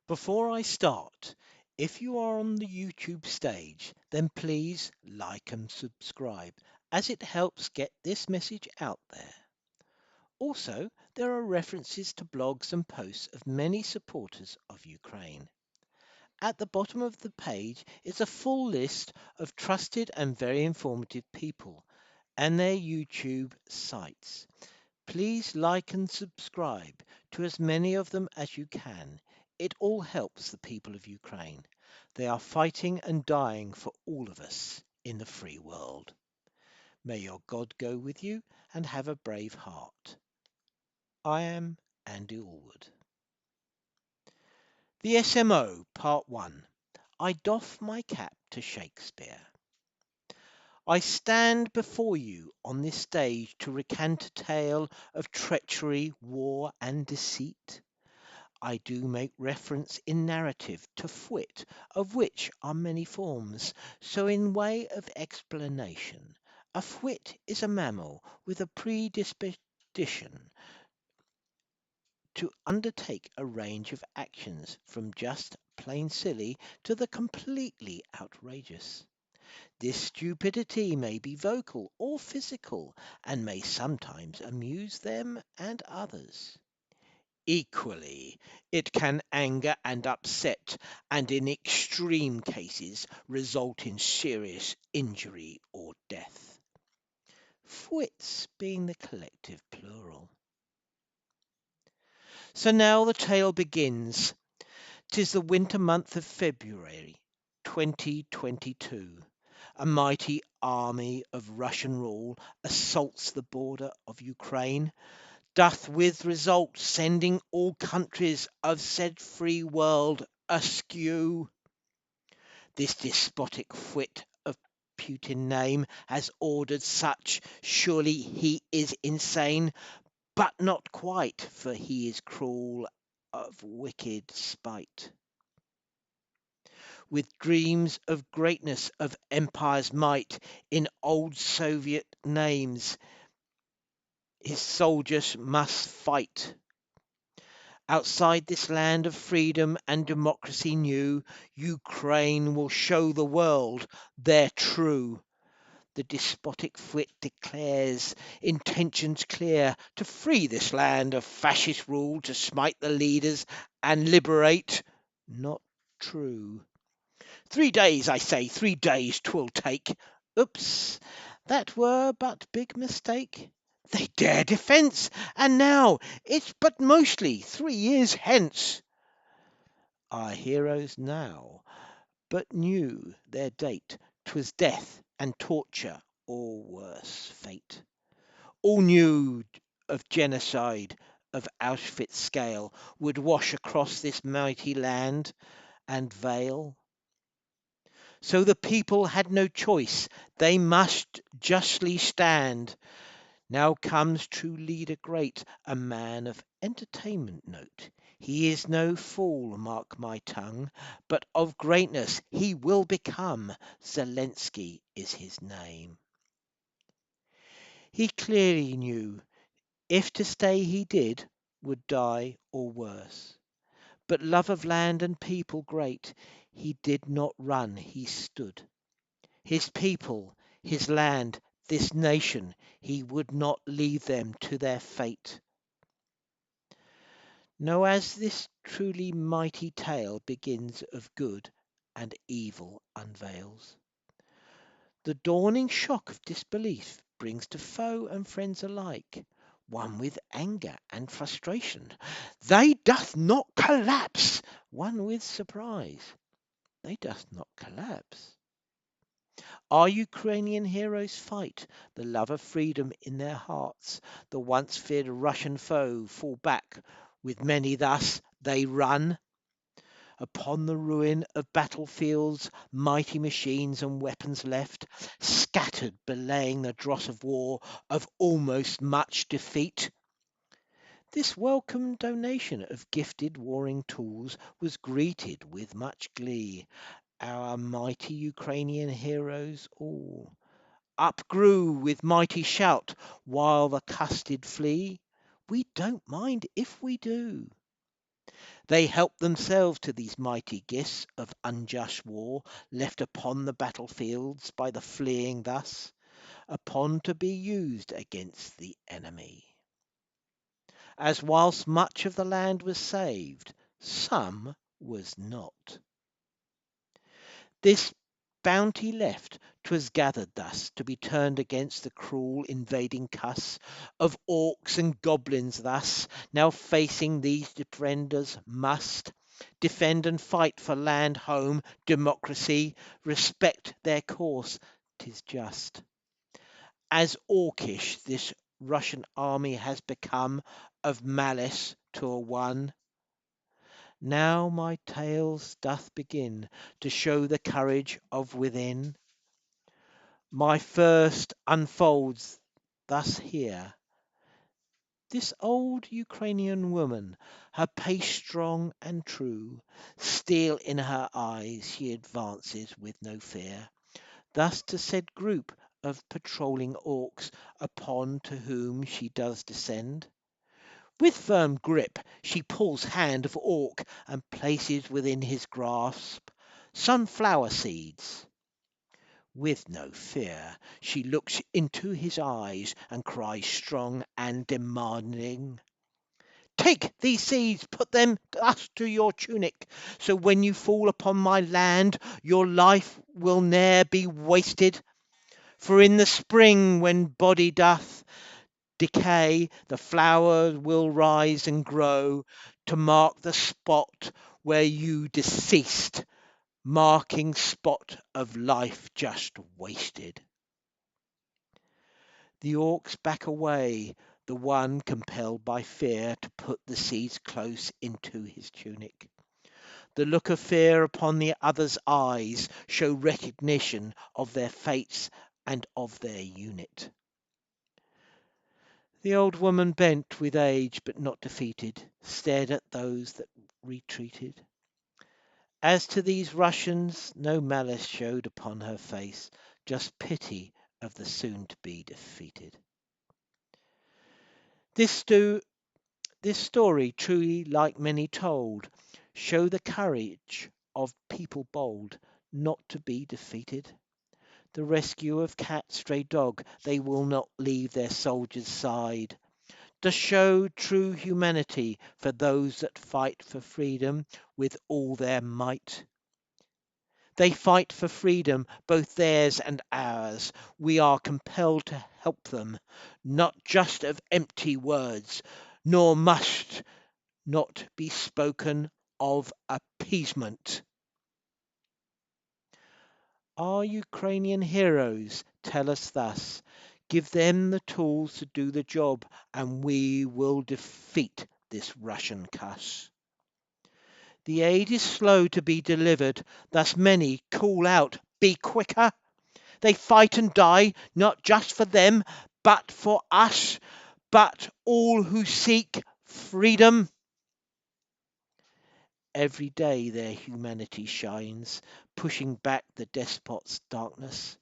Before I start, if you are on the YouTube stage, then please like and subscribe as it helps get this message out there. Also, there are references to blogs and posts of many supporters of Ukraine. At the bottom of the page is a full list of trusted and very informative people and their YouTube sites. Please like and subscribe to as many of them as you can. It all helps the people of Ukraine. They are fighting and dying for all of us in the free world. May your God go with you and have a brave heart. I am Andy Allwood. The SMO, Part 1. I doff my cap to Shakespeare. I stand before you on this stage to recant a tale of treachery, war, and deceit. I do make reference in narrative to fwit, of which are many forms. So in way of explanation, a fwit is a mammal with a predisposition to undertake a range of actions from just plain silly to the completely outrageous. This stupidity may be vocal or physical and may sometimes amuse them and others. Equally, it can anger and upset, and in extreme cases result in serious injury or death. Fwits being the collective plural. So now the tale begins. 'Tis the winter month of February 2022. A mighty army of Russian rule assaults the border of Ukraine, doth with result sending all countries of said free world askew. This despotic fwit of Putin name has ordered such, surely he is insane, but not quite, for he is cruel of wicked spite. With dreams of greatness of empire's might in old Soviet names, his soldiers must fight. Outside this land of freedom and democracy new, Ukraine will show the world they're true. The despotic fwit declares intentions clear to free this land of fascist rule, to smite the leaders and liberate. Not true. 3 days, I say, 3 days 'twill take. Oops, that were but big mistake. They dare defence, and now it's but mostly 3 years hence. Our heroes now but knew their date. 'Twas death and torture or worse fate. All knew of genocide of Auschwitz scale would wash across this mighty land and veil. So the people had no choice. They must justly stand. Now comes true leader great, a man of entertainment note. He is no fool, mark my tongue, but of greatness he will become. Zelensky is his name. He clearly knew if to stay he did, would die or worse. But love of land and people great, he did not run, he stood. His people, his land, this nation, he would not leave them to their fate. Know as this truly mighty tale begins of good and evil unveils. The dawning shock of disbelief brings to foe and friends alike one with anger and frustration. They doth not collapse. One with surprise. They doth not collapse. Our Ukrainian heroes fight, the love of freedom in their hearts. The once feared Russian foe fall back, with many thus they run. Upon the ruin of battlefields, mighty machines and weapons left, scattered, belaying the dross of war, of almost much defeat. This welcome donation of gifted warring tools was greeted with much glee. Our mighty Ukrainian heroes all up grew with mighty shout, while the cussed flee. We don't mind if we do. They help themselves to these mighty gifts of unjust war left upon the battlefields by the fleeing thus, upon to be used against the enemy. As whilst much of the land was saved, some was not. This bounty left, 'twas gathered thus to be turned against the cruel invading cuss of orcs and goblins thus, now facing these defenders must defend and fight for land, home, democracy, respect their course, 'tis just. As orcish this Russian army has become of malice to a one. Now my tales doth begin to show the courage of within. My first unfolds thus here. This old Ukrainian woman, her pace strong and true, steel in her eyes, she advances with no fear. Thus to said group of patrolling orcs, upon to whom she does descend. With firm grip she pulls hand of orc and places within his grasp sunflower seeds. With no fear she looks into his eyes and cries strong and demanding. Take these seeds, put them thus to your tunic, so when you fall upon my land, your life will ne'er be wasted. For in the spring, when body doth decay, the flower will rise and grow to mark the spot where you deceased, marking spot of life just wasted. The orcs back away, the one compelled by fear to put the seeds close into his tunic. The look of fear upon the other's eyes show recognition of their fates and of their unit. The old woman, bent with age but not defeated, stared at those that retreated. As to these Russians, no malice showed upon her face, just pity of the soon to be defeated. This, sto- this story, truly like many told, show the courage of people bold, not to be defeated. The rescue of cat, stray dog, they will not leave their soldiers' side. To show true humanity for those that fight for freedom with all their might. They fight for freedom, both theirs and ours. We are compelled to help them, not just of empty words, nor must not be spoken of appeasement. Our Ukrainian heroes tell us thus. Give them the tools to do the job, and we will defeat this Russian cuss. The aid is slow to be delivered, thus many call out, be quicker. They fight and die, not just for them, but for us, but all who seek freedom. Every day their humanity shines, pushing back the despot's darkness.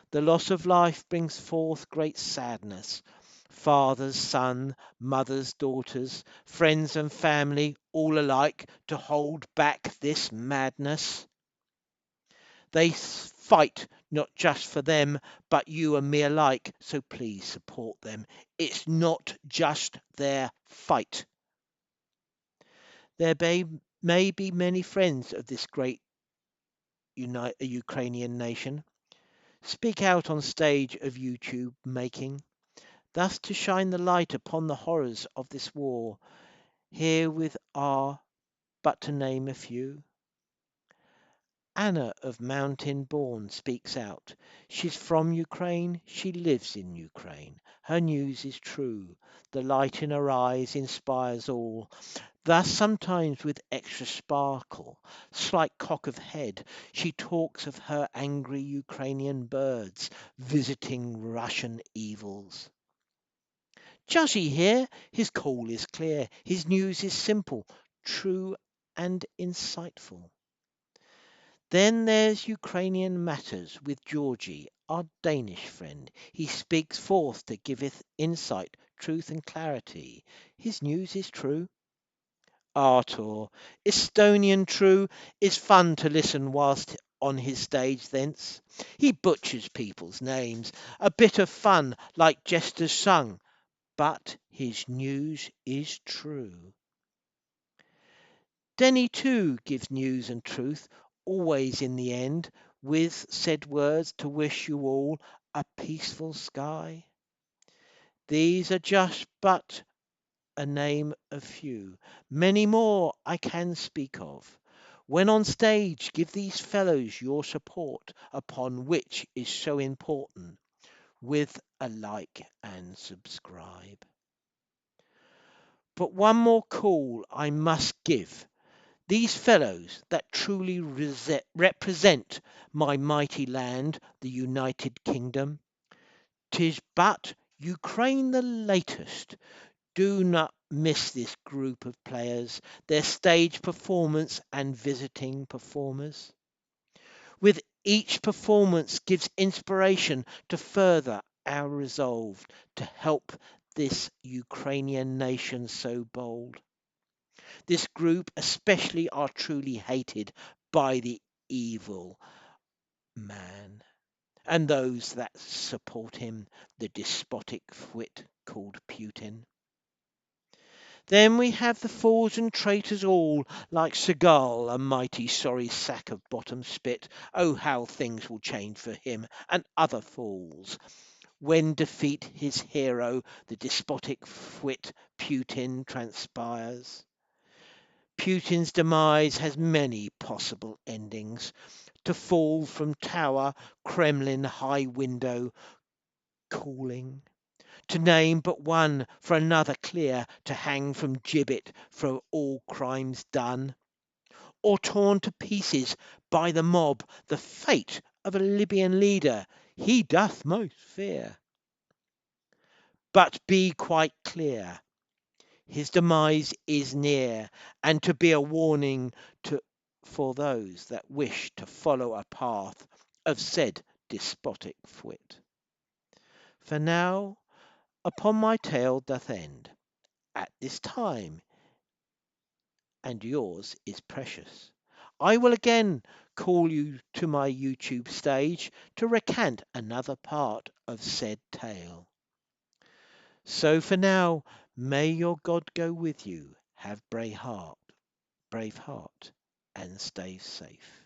The loss of life brings forth great sadness. Fathers, sons, mothers, daughters, friends and family, all alike, to hold back this madness. They fight not just for them, but you and me alike, so please support them. It's not just their fight. There may be many friends of this great Ukrainian nation. Speak out on stage of YouTube making, thus to shine the light upon the horrors of this war. Here with are but to name a few. Anna of Mountain Born speaks out. She's from Ukraine, she lives in Ukraine. Her news is true. The light in her eyes inspires all. Thus sometimes with extra sparkle, slight cock of head, she talks of her angry Ukrainian birds visiting Russian evils. Judgy here, his call is clear, his news is simple, true and insightful. Then there's Ukrainian matters with Georgie, our Danish friend. He speaks forth to giveth insight, truth and clarity. His news is true. Artur, Estonian true, is fun to listen whilst on his stage thence. He butchers people's names, a bit of fun like jesters sung, but his news is true. Denny too gives news and truth, always in the end, with said words to wish you all a peaceful sky. These are just but a name of few. Many more I can speak of. When on stage, give these fellows your support, upon which is so important, with a like and subscribe. But one more call I must give. These fellows that truly represent my mighty land, the United Kingdom, 'tis but Ukraine the latest. Do not miss this group of players, their stage performance and visiting performers. With each performance gives inspiration to further our resolve to help this Ukrainian nation so bold. This group especially are truly hated by the evil man and those that support him, the despotic twit called Putin. Then we have the fools and traitors all, like Seagal, a mighty sorry sack of bottom spit. Oh, how things will change for him and other fools when defeat his hero, the despotic twit Putin, transpires. Putin's demise has many possible endings. To fall from tower, Kremlin high window, cooling. To name but one, for another clear, to hang from gibbet for all crimes done, or torn to pieces by the mob, the fate of a Libyan leader he doth most fear. But be quite clear, his demise is near, and to be a warning to for those that wish to follow a path of said despotic twit. For now, upon my tale doth end at this time, and yours is precious. I will again call you to my YouTube stage to recant another part of said tale. So for now, may your God go with you. Have brave heart, and stay safe.